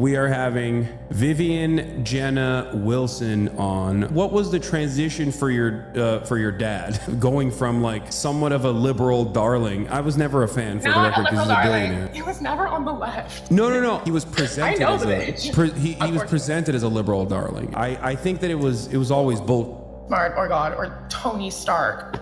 We are having Vivian Jenna Wilson on. What was the transition for your dad, going from like somewhat of a liberal darling? I was never a fan, for the record, because he's a billionaire. He was never on the left. No. He was presented I know as he was presented as a liberal darling. I think that it was always both. Smart or God or Tony Stark.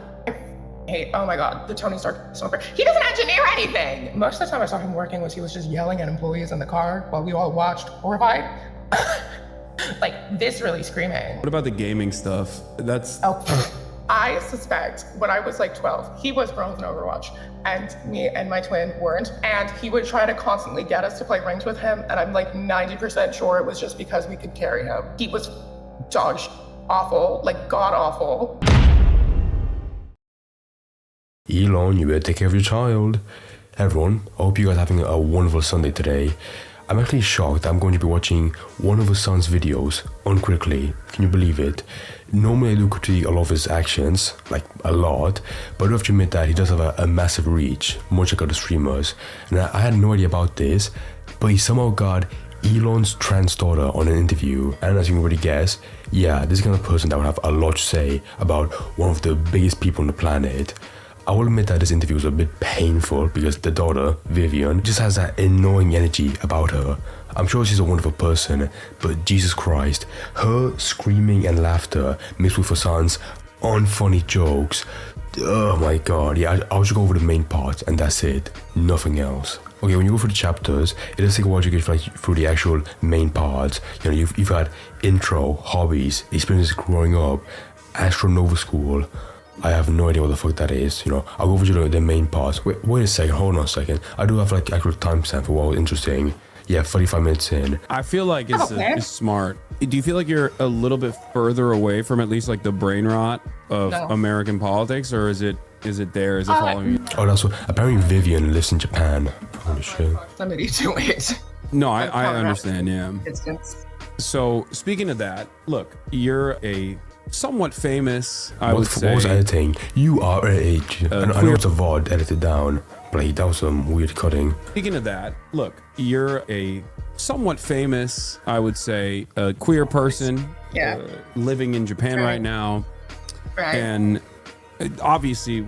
Oh my God, the Tony Stark smoker. He doesn't engineer anything. Most of the time I saw him working he was just yelling at employees in the car while we all watched horrified. Like this really screaming. What about the gaming stuff? I suspect when I was like 12, he was bronze in Overwatch and me and my twin weren't. And he would try to constantly get us to play ranked with him. And I'm like 90% sure it was just because we could carry him. He was dog awful, like god awful. Elon, you better take care of your child. Hey everyone, I hope you guys are having a wonderful Sunday today. I'm actually shocked that I'm going to be watching one of Hasan's videos uncritically. Can you believe it? Normally I do critique a lot of his actions, like a lot, but I do have to admit that he does have a massive reach, much like other streamers. And I had no idea about this, but he somehow got Elon's trans daughter on an interview, and as you can already guess, yeah, this is the kind of person that would have a lot to say about one of the biggest people on the planet. I will admit that this interview was a bit painful because the daughter, Vivian, just has that annoying energy about her. I'm sure she's a wonderful person, but Jesus Christ, her screaming and laughter mixed with Hasan's unfunny jokes. Oh my God, yeah, I'll just go over the main part and that's it, nothing else. Okay, when you go through the chapters, it does take a while to get through the actual main parts. You know, you've got intro, hobbies, experiences growing up, Astronova School. I have no idea what the fuck that is, you know. I'll go over to the main parts. Wait a second, hold on a second. I do have like actual timestamp for what was interesting. Yeah, 45 minutes in. I feel like it's smart. Do you feel like you're a little bit further away from at least like the brain rot of American politics, or is it there? Is it following you? Oh, that's what. Apparently Vivian lives in Japan. Holy shit. Somebody do it. No, I understand, yeah. So speaking of that, look, you're a somewhat famous, I would say. What was editing? You are I know it's a VOD edited down, but like, that was some weird cutting. Speaking of that, look, you're a somewhat famous, I would say, a queer person living in Japan right now. Right. And obviously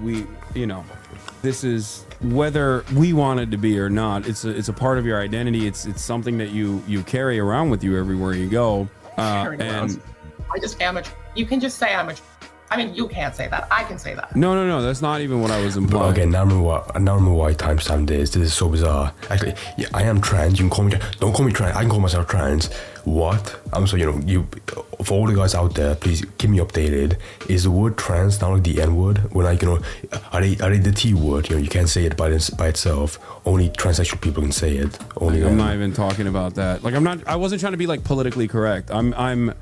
this is, whether we want it to be or not, it's a part of your identity. It's something that you carry around with you everywhere you go. And I just am you can just say I mean, you can't say that. I can say that. No. That's not even what I was implying. Okay, now remember why timestamp this. This is so bizarre. Actually, yeah, I am trans. You can call me. Don't call me trans. I can call myself trans. What? I'm so for all the guys out there, please keep me updated. Is the word trans now like the N word? When are they the T word? You can't say it by itself. Only transsexual people can say it. I'm not even talking about that. Like I wasn't trying to be like politically correct. I'm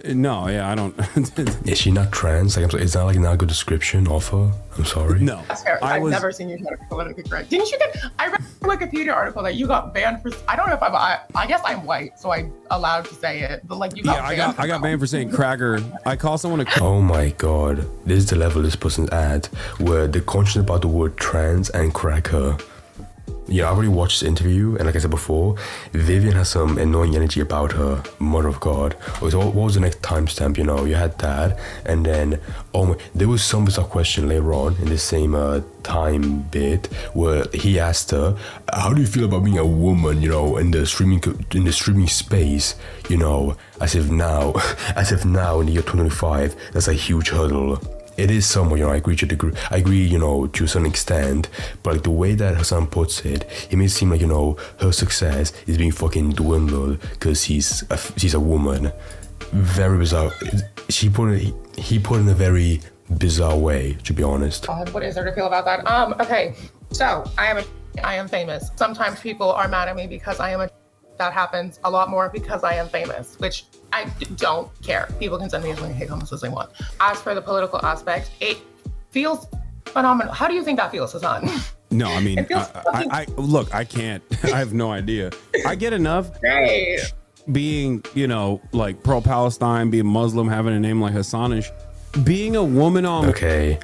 no, yeah, I don't. Is she not trans? Like, is that like not a good description of her? I'm sorry. No, that's fair. I've never seen you try to be politically correct. Didn't you I read a Wikipedia article that you got banned for. I don't know if I guess I'm white, so I'm allowed to say it. But like you got banned. I got banned for saying cracker. I call someone a. Oh my God, this is the level this person's at, where they're conscious about the word trans and cracker. Yeah, I already watched this interview, and like I said before, Vivian has some annoying energy about her. Mother of God. Okay, so what was the next timestamp? You had that, and then there was some bizarre question later on in the same time bit where he asked her, "How do you feel about being a woman? In the streaming space? As if now in the year 2025, that's a huge hurdle." It is somewhat, I agree, to a certain extent, but like the way that Hasan puts it makes it seem like, her success is being fucking dwindled because she's a woman. Very bizarre. He put it in a very bizarre way, to be honest. What is there to feel about that? Okay, so I am famous. Sometimes people are mad at me because I am that happens a lot more because I am famous, which I don't care. People can send me as many hate comments as they want. As for the political aspect, it feels phenomenal. How do you think that feels, Hasan? No, I mean, I look, I can't. I have no idea. I get enough. Being, like pro-Palestine, being Muslim, having a name like Hassanish, being a woman on. Okay,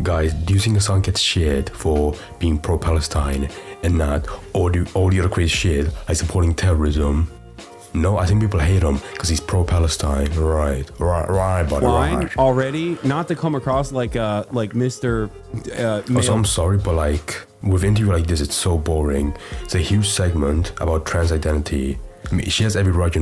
guys, do you think Hasan gets shit for being pro-Palestine and not all the other crazy shit like supporting terrorism? No, I think people hate him because he's pro-Palestine. Right, buddy. Right. Already, not to come across like Mr. Also, I'm sorry, but like with interview like this, it's so boring. It's a huge segment about trans identity. I mean, she has every right, to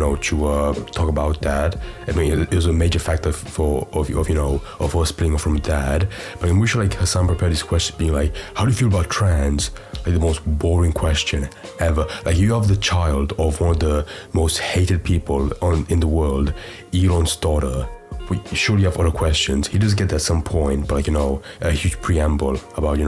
talk about that. I mean, it was a major factor of us splitting from dad. But I wish like Hasan prepared this question, being like, "How do you feel about trans?" Like the most boring question ever. Like you have the child of one of the most hated people in the world, Elon's daughter. Surely you have other questions. He does get at some point, but a huge preamble about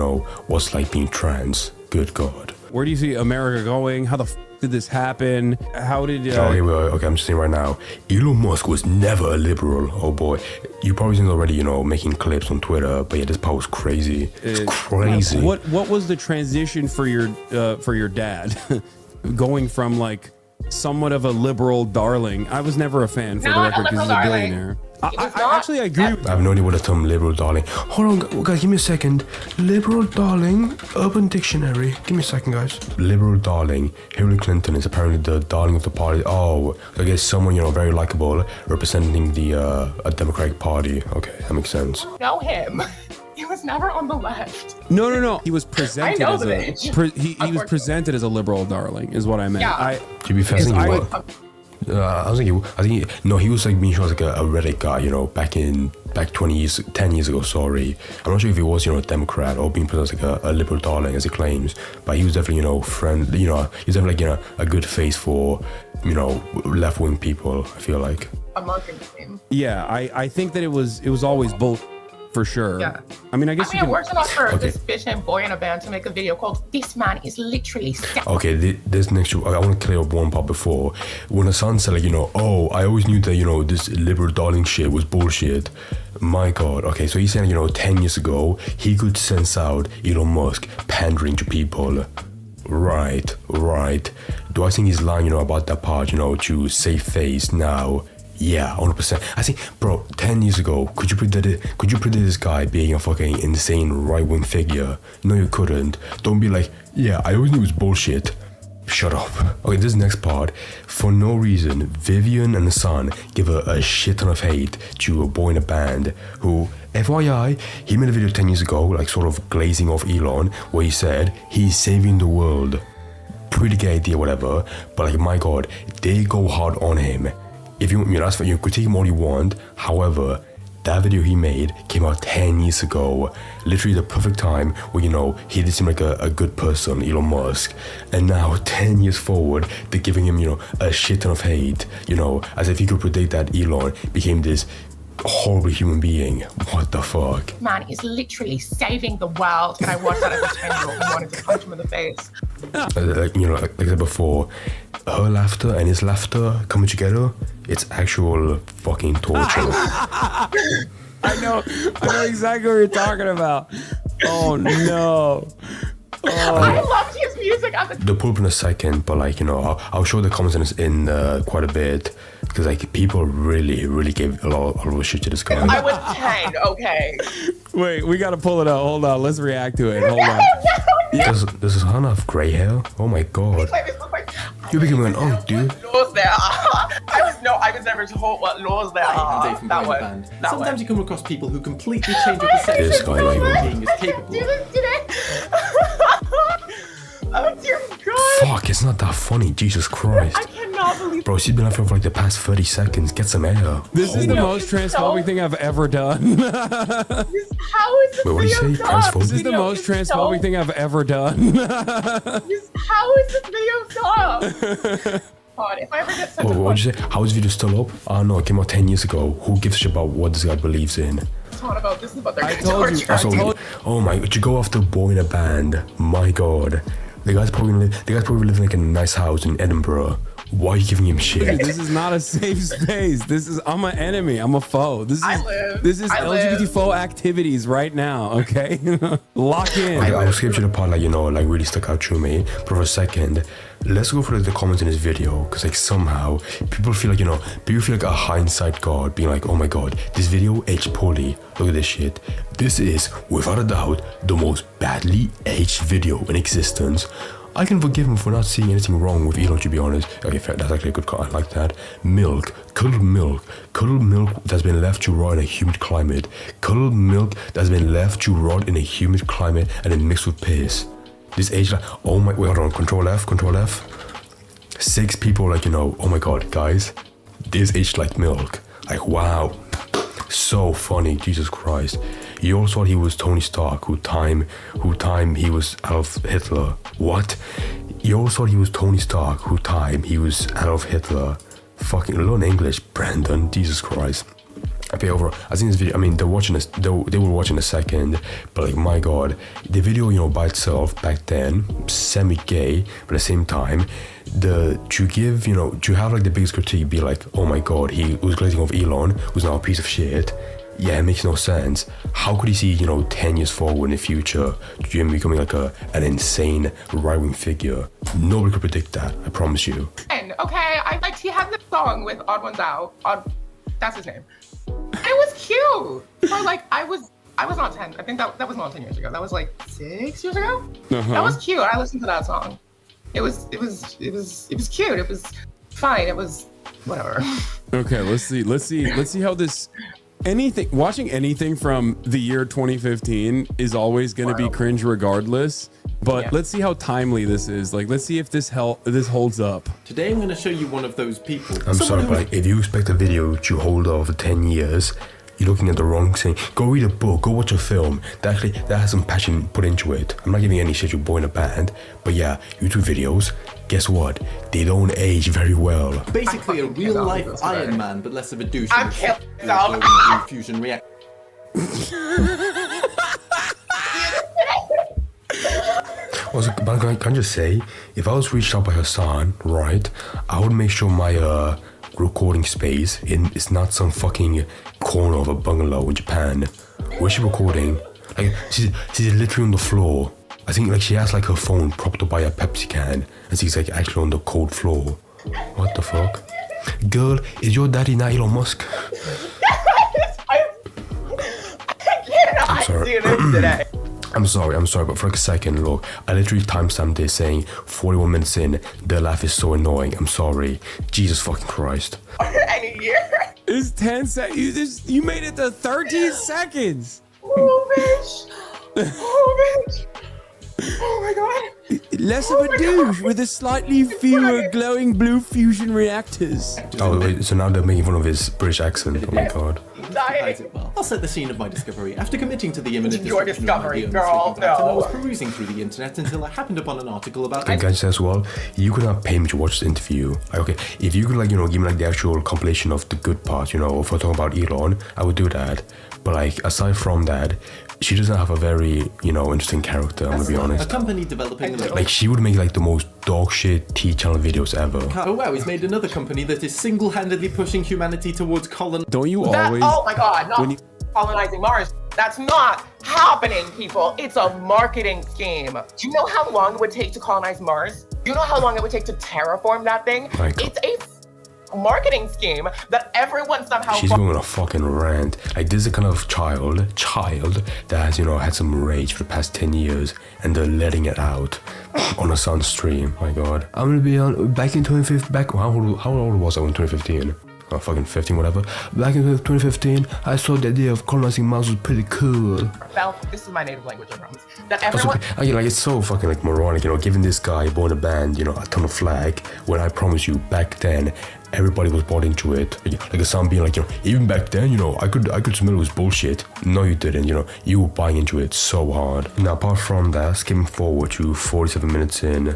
what's like being trans. Good God. Where do you see America going? How the did this happen? How did? Okay, I'm just saying right now. Elon Musk was never a liberal. Oh boy, you probably seen already. Making clips on Twitter. But yeah, this part was crazy. It's crazy. What was the transition for your dad, going from like somewhat of a liberal darling? I was never a fan, for the record, because he's a billionaire. I actually agree. I have no idea what the term liberal darling. Hold on, guys, give me a second. Liberal darling, Urban Dictionary. Give me a second, guys. Liberal darling. Hillary Clinton is apparently the darling of the party. Oh, I guess someone very likable, representing the a Democratic Party. Okay, that makes sense. Know him. He was never on the left. No. He was presented I know as he was presented as a liberal darling, is what I meant. Yeah. To be fair, he was like being shown like a Reddit guy, back 10 years ago. Sorry, I'm not sure if he was a Democrat or being presented like a liberal darling as he claims, but he was definitely friend. He was definitely like a good face for left wing people. I feel like a marketing team. Yeah, I think that it was always both. For sure. Yeah. I mean, I guess I'm working on for this bitch and boy in a band to make a video called "This Man Is Literally Sick." Okay, this next, I want to clear up one part before. When Hasan said I always knew that this liberal darling shit was bullshit. My God. Okay, so he's saying 10 years ago he could sense out Elon Musk pandering to people. Right. Do I think he's lying about that part to save face now? Yeah, 100%. I think, bro, 10 years ago, could you predict this guy being a fucking insane right-wing figure? No, you couldn't. Don't be like, yeah, I always knew it was bullshit. Shut up. Okay, this next part. For no reason, Vivian and Hasan give a shit ton of hate to a boy in a band who, FYI, he made a video 10 years ago, like sort of glazing off Elon, where he said he's saving the world. Pretty gay idea, whatever, but like, my God, they go hard on him. If that's for you, critique him all you want. However, that video he made came out 10 years ago. Literally the perfect time where, he did seem like a good person, Elon Musk. And now, 10 years forward, they're giving him, a shit ton of hate. As if he could predict that Elon became this horrible human being. What the fuck? Man is literally saving the world. And I watched that as a 10-year-old and wanted to punch him in the face. Like I said before, her laughter and his laughter coming together, it's actual fucking torture. I know exactly what you're talking about. Oh no. I loved his music. They'll pull up in a second, but I'll show the comments in quite a bit, because people really gave a lot of shit to this guy. I was 10, okay. Wait, we gotta pull it up. Hold on, let's react to it. Hold on. Does Hannah have grey hair? Oh my God. You're becoming an old dude. Laws there are. I was never told what laws there are. That one. Sometimes you come across people who completely change your perception this guy, of what being is capable. Oh dear God. Fuck, it's not that funny. Jesus Christ. I cannot believe. Bro, she's been laughing for like the past 30 seconds. Get some air. This is the most transphobic thing I've ever done. How is this Wait, what do you say? Transphobic? This is the most transphobic thing I've ever done. How is this video stop? God, if I ever get sent what did you say? How is the video still up? Oh no, it came out 10 years ago. Who gives a shit about what this guy believes in? This is about their torture. Oh my, would you go after a boy in a band? My God. The guy's probably living like in a nice house in Edinburgh. Why are you giving him shit? This is not a safe space. I'm an enemy. I'm a foe. This is LGBT foe activities right now. Okay, lock in. I'll skip to the part like really stuck out to me. But for a second, let's go for the comments in this video, because somehow people feel like a hindsight god, being like, oh my God, this video aged poorly. Look at this shit. This is without a doubt the most badly aged video in existence. I can forgive him for not seeing anything wrong with Elon, to be honest. Okay, fair, that's actually a good call. I like that. Cuddled milk that's been left to rot in a humid climate. Cuddled milk that's been left to rot in a humid climate and then mixed with piss. This age, like, oh my, wait, hold on, Control F. 6 people, like, oh my god, guys, this aged like milk. Like, wow, so funny, Jesus Christ. You all thought he was Tony Stark, who time he was Adolf Hitler. What? You all thought he was Tony Stark, who time he was Adolf Hitler. Fucking learn English, Brandon, Jesus Christ. Okay, overall, I think this video, I mean, they were watching a second, but like, my god, the video, by itself, back then, semi-gay, but at the same time, to have like the biggest critique be like, oh my god, he was glazing off Elon, who's now a piece of shit. Yeah, it makes no sense. How could he see, 10 years forward in the future, Jim becoming like an insane right-wing figure? Nobody could predict that, I promise you. And okay, he had this song with Odd Ones Out. That's his name. It was cute. So like, I was not 10. I think that was not 10 years ago. That was like 6 years ago. That was cute. I listened to that song. It was cute. It was fine. It was whatever. Okay, let's see how this. Watching anything from the year 2015 is always going to be cringe regardless, but let's see how timely this is. Like, let's see if this holds up. Today I'm going to show you one of those people. I'm sorry, but if you expect a video to hold up for 10 years, you're looking at the wrong thing. Go read a book, go watch a film that has some passion put into it. I'm not giving any shit to boy in a band, but yeah, YouTube videos, guess what? They don't age very well. Basically a real life Iron Man, but less of a douche. I'm killing myself. Fusion react. Also, but can I just say, if I was reached out by Hasan, right, I would make sure my recording space is not some fucking corner of a bungalow in Japan. Where's she recording? Like, she's literally on the floor. I think like she has like her phone propped up by a Pepsi can, and she's like actually on the cold floor. What the fuck? Girl, is your daddy not Elon Musk? I'm sorry. I'm sorry, but for like a second, look, I literally timestamped this saying 41 minutes in, their laugh is so annoying. I'm sorry. Jesus fucking Christ. Any year? It's 10 seconds. You made it to 13 seconds. Oh, bitch. Oh, bitch. Oh my god. Less of a douche with a slightly fewer glowing blue fusion reactors. Oh, wait, so now they're making fun of his British accent. Oh my god. I'll set the scene of my discovery. After committing to the imminent your discovery, girl. No. I was perusing through the internet until I happened upon an article about. And guys, as well, you could not pay me to watch this interview. Okay, if you could like give me like the actual compilation of the good part, if we're talking about Elon, I would do that. But like aside from that, she doesn't have a very interesting character. I'm gonna be honest. A company developing like she would make like the most dog shit T-channel videos ever. Oh wow, he's made another company that is single-handedly pushing humanity towards Don't you always? Oh my god, not colonizing Mars. That's not happening, people. It's a marketing scheme. Do you know how long it would take to colonize Mars? Do you know how long it would take to terraform that thing? It's a marketing scheme that everyone somehow. She's going on a fucking rant. Like this is the kind of child that has had some rage for the past 10 years, and they're letting it out on a Sun stream. My god, I'm gonna be on back in 2015. How old was I in 2015? Oh, fucking 15, whatever. Back in 2015, I saw the idea of colonizing Mars was pretty cool. Well, this is my native language, I promise. That everyone. Like it's so fucking like moronic, giving this guy born a band, a ton of flack. When I promise you, back then, everybody was bought into it. Like a sound being like, even back then, I could smell it was bullshit. No, you didn't. You were buying into it so hard. Now, apart from that, skipping forward to 47 minutes in,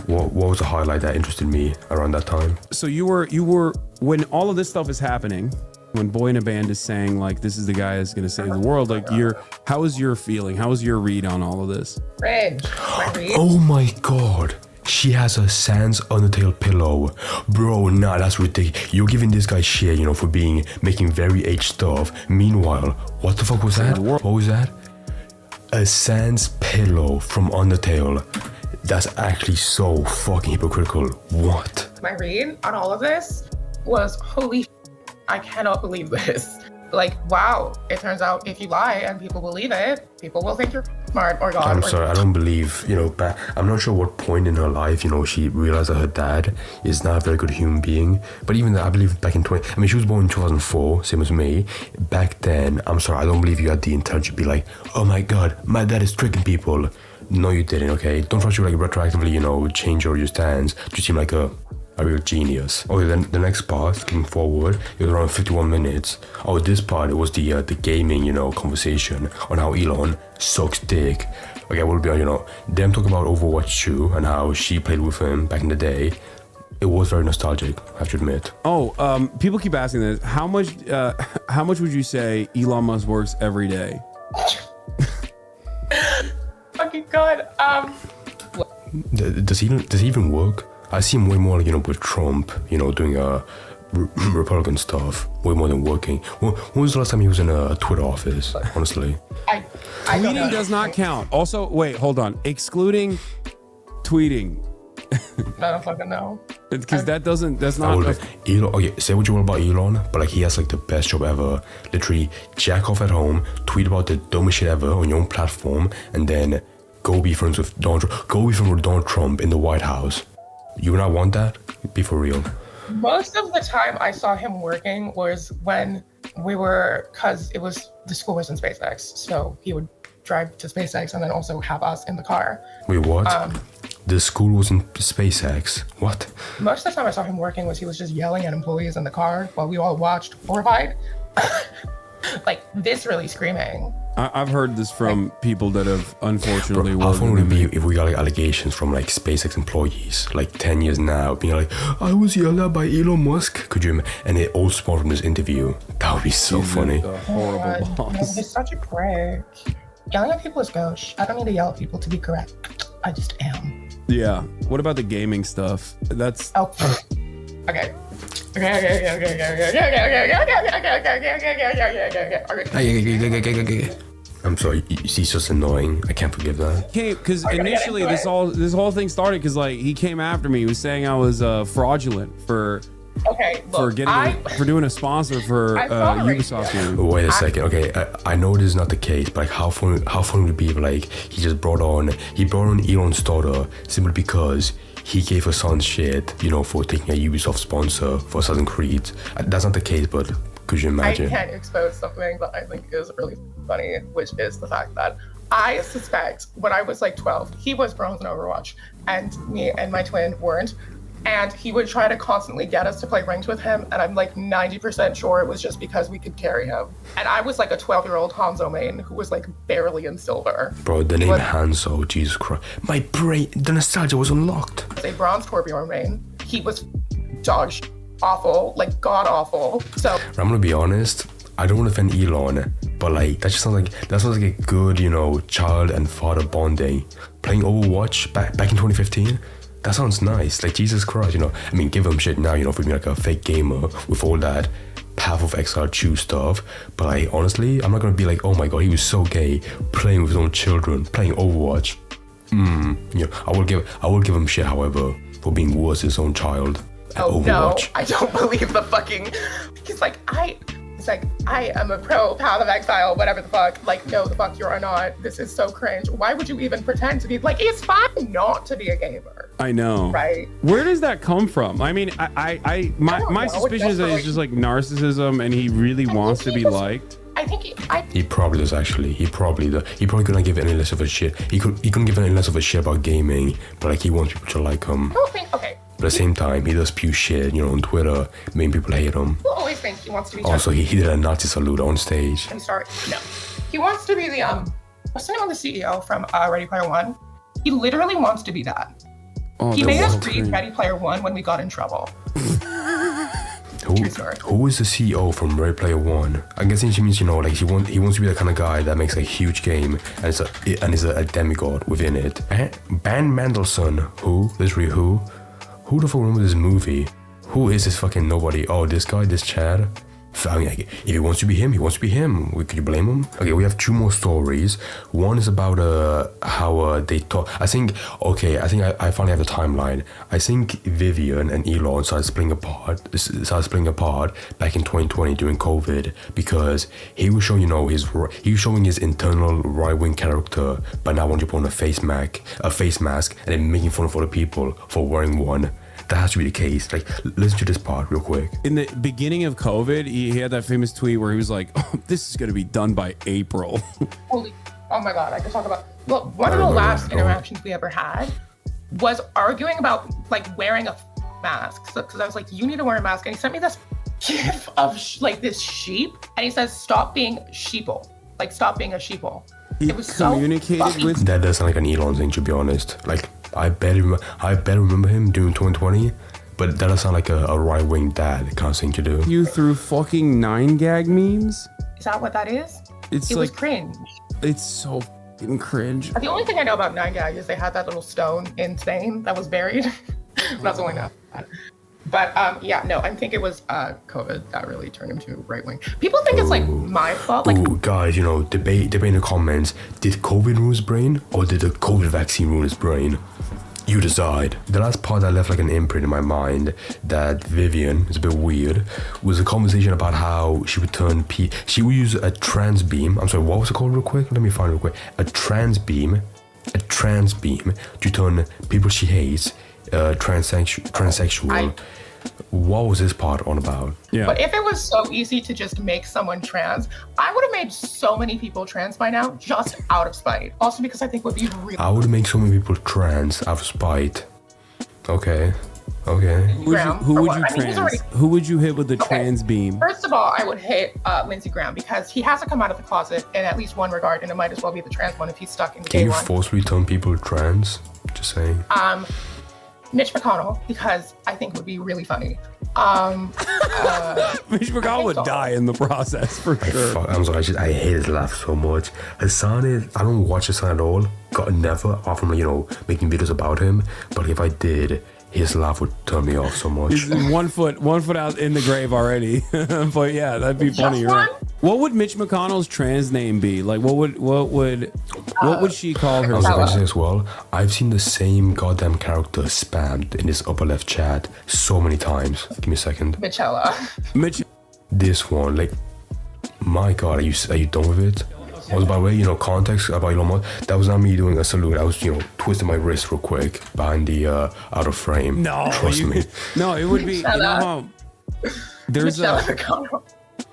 what was the highlight that interested me around that time? So you were when all of this stuff is happening, when Boy in a Band is saying like this is the guy that's gonna save the world, like how was your feeling? How was your read on all of this? Reg, oh my god. She has a Sans Undertale pillow. Bro, nah, that's ridiculous. You're giving this guy shit, for making very aged stuff. Meanwhile, what the fuck was that? What was that? A Sans pillow from Undertale. That's actually so fucking hypocritical. What? My read on all of this was holy I cannot believe this. like, wow, it turns out if you lie and people believe it, people will think you're smart or God. I'm sorry, I don't believe, I'm not sure what point in her life, she realized that her dad is not a very good human being. But even that, I believe back in she was born in 2004, same as me. Back then, I'm sorry, I don't believe you had the intention to be like, oh my God, my dad is tricking people. No, you didn't, okay? Don't try to retroactively, change your stance to seem like a real genius. Okay, then the next part, looking forward, it was around 51 minutes. Oh, this part, it was the gaming, conversation on how Elon sucks dick. Okay, we'll be on, them talking about Overwatch 2 and how she played with him back in the day. It was very nostalgic, I have to admit. Oh, people keep asking this. How much would you say Elon Musk works every day? Fucking God. Does he even work? I see him way more, with Trump, doing Republican stuff, way more than working. When was the last time he was in a Twitter office, honestly? Tweeting does not count. Also, wait, hold on. Excluding tweeting. I don't fucking know. Because that's not... Elon, okay, say what you want about Elon, but he has the best job ever. Literally, jack off at home, tweet about the dumbest shit ever on your own platform, and then go be friends with Donald Trump in the White House. You would not want that? Be for real. Most of the time I saw him working was when because the school was in SpaceX, so he would drive to SpaceX and then also have us in the car. Wait, what? The school was in SpaceX? What? Most of the time I saw him working was he was just yelling at employees in the car while we all watched horrified. Like, viscerally screaming. I've heard this from people that have unfortunately worked. How fun would it be if we got allegations from SpaceX employees 10 years now being like, I was yelled at by Elon Musk? Could you? And it all spawned from this interview. That would be so funny. A horrible boss. He's such a prick. Yelling at people is gauche. I don't need to yell at people to be correct. I just am. Yeah. What about the gaming stuff? That's okay. I'm sorry, he's just annoying. I can't forgive that. Okay, because initially this whole thing started because he came after me. He was saying I was fraudulent for doing a sponsor for Ubisoft game. Wait a second. Okay, I know this is not the case, but how fun would it be if he just brought on Elon's daughter simply because he gave Hasan shit, for taking a Ubisoft sponsor for Assassin's Creed. That's not the case, but could you imagine? I can expose something that I think is really funny, which is the fact that I suspect when I was 12, he was bronze in Overwatch, and me and my twin weren't. And he would try to constantly get us to play ranked with him, and I'm 90% sure it was just because we could carry him. And I was a 12-year-old Hanzo main who was barely in silver. Bro, the name Hanzo, Jesus Christ. My brain, the nostalgia was unlocked. A bronze Torbjorn main. He was dog shit, awful, god awful. So I'm gonna be honest, I don't want to offend Elon, but that just sounds like a good, child and father bonding. Playing Overwatch back in 2015. That sounds nice. Jesus Christ, give him shit now, for being a fake gamer with all that Path of Exile 2 stuff. But honestly, I'm not gonna be oh my God, he was so gay playing with his own children, playing Overwatch. I will give him shit, however, for being worse than his own child at Overwatch. No, I don't believe the fucking. He's I am a pro Path of Exile, whatever the fuck. No, the fuck you are not. This is so cringe. Why would you even pretend to be it's fine not to be a gamer. I know. Right. Where does that come from? I mean, my suspicion is that it's just narcissism and he really wants to be liked. I think he probably does actually. He probably couldn't give any less of a shit. He couldn't give any less of a shit about gaming, but he wants people to like him. I don't think, okay. But at the same time, he does spew shit, on Twitter, making people hate him. People always think he wants to be. Also, he did a Nazi salute on stage. I'm sorry. No. He wants to be the what's the name of the CEO from Ready Player One? He literally wants to be that. Oh, he made us read Ready Player One when we got in trouble. Who is the CEO from Ready Player One? I'm guessing she means, he wants to be the kind of guy that makes a huge game and is a demigod within it. Ben Mendelsohn, who? Literally who? Who the fuck remembers this movie? Who is this fucking nobody? Oh, this guy, this Chad? I mean, like, if he wants to be him, he wants to be him. Could you blame him? Okay, we have two more stories. One is about how they talk. I think I finally have the timeline. I think Vivian and Elon started splitting apart back in 2020 during COVID because he was showing, his internal right-wing character, but now wanting to put on a face mask, and then making fun of other people for wearing one. That has to be the case. Like, listen to this part real quick. In the beginning of COVID, he had that famous tweet where he was like, "Oh, this is going to be done by April." Oh my God, I could talk about. Well, one of the last interactions we ever had was arguing about like wearing a mask. Because I was like, "You need to wear a mask," and he sent me this gif of this sheep, and he says, "Stop being sheeple. Like, stop being a sheeple." He it was communicated with. That does sound like an Elon thing, to be honest. Like, I better remember him doing 2020, but that does sound like a right-wing dad kind of thing to do. You through fucking 9gag memes? Is that what that is? It was cringe. It's so fucking cringe. The only thing I know about 9gag is they had that little stone in Spain that was buried. That's all I know. But I think it was COVID that really turned him to right wing. People think it's like my fault. Like, guys, debate in the comments. Did COVID ruin his brain, or did the COVID vaccine ruin his brain? You decide. The last part that left like an imprint in my mind that Vivian is a bit weird was a conversation about how she would she would use a trans beam. I'm sorry, what was it called real quick? Let me find it real quick. A trans beam to turn people she hates transsexual. What was this part on about? Yeah. But if it was so easy to just make someone trans, I would have made so many people trans by now, just out of spite. Also because I think it would be really. I would make so many people trans out of spite. Okay. Who would you hit with the trans beam? First of all, I would hit Lindsey Graham because he hasn't come out of the closet in at least one regard, and it might as well be the trans one if he's stuck in the Can gay you one. forcefully turn people trans? Just saying. Mitch McConnell, because I think it would be really funny. Mitch McConnell would die in the process for sure. I'm sorry, I hate his laugh so much. Hasan I don't watch Hasan at all. Never, apart from making videos about him. But if I did, his laugh would turn me off so much. He's one foot out in the grave already. But yeah, that'd be funny, right? What would Mitch McConnell's trans name be? Like, what would she call her? I was going to say as well, I've seen the same goddamn character spammed in this upper left chat so many times. Give me a second. Michella. This one, like, my God, are you done with it? Also, by the way, context about Elon Musk, that was not me doing a salute. I was, twisting my wrist real quick behind the out of frame. No, trust me. No, it would be.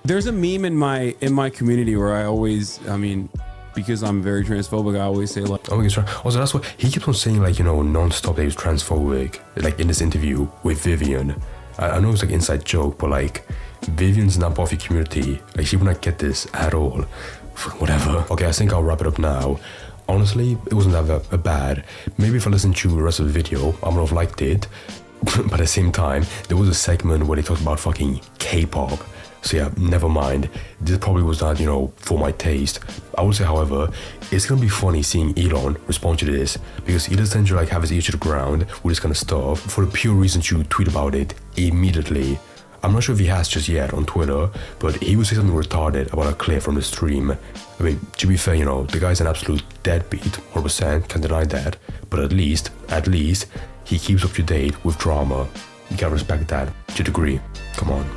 There's a meme in my community where I always, because I'm very transphobic, I always say like. Oh, also, that's what he keeps on saying, like, non-stop that he was transphobic, like in this interview with Vivian. I know it's like an inside joke, but like Vivian's not part of your community. Like, she would not get this at all. Whatever. Okay, I think I'll wrap it up now. Honestly, it wasn't that bad. Maybe if I listened to the rest of the video, I would have liked it. But at the same time, there was a segment where they talked about fucking K-pop. So yeah, never mind. This probably was not, for my taste. I would say, however, it's gonna be funny seeing Elon respond to this because he does tend to like have his ear to the ground with this kind of stuff for the pure reason to tweet about it immediately. I'm not sure if he has just yet on Twitter, but he would say something retarded about a clip from the stream. I mean, to be fair, the guy's an absolute deadbeat, 100%, can't deny that. But at least, he keeps up to date with drama. You gotta respect that to a degree. Come on.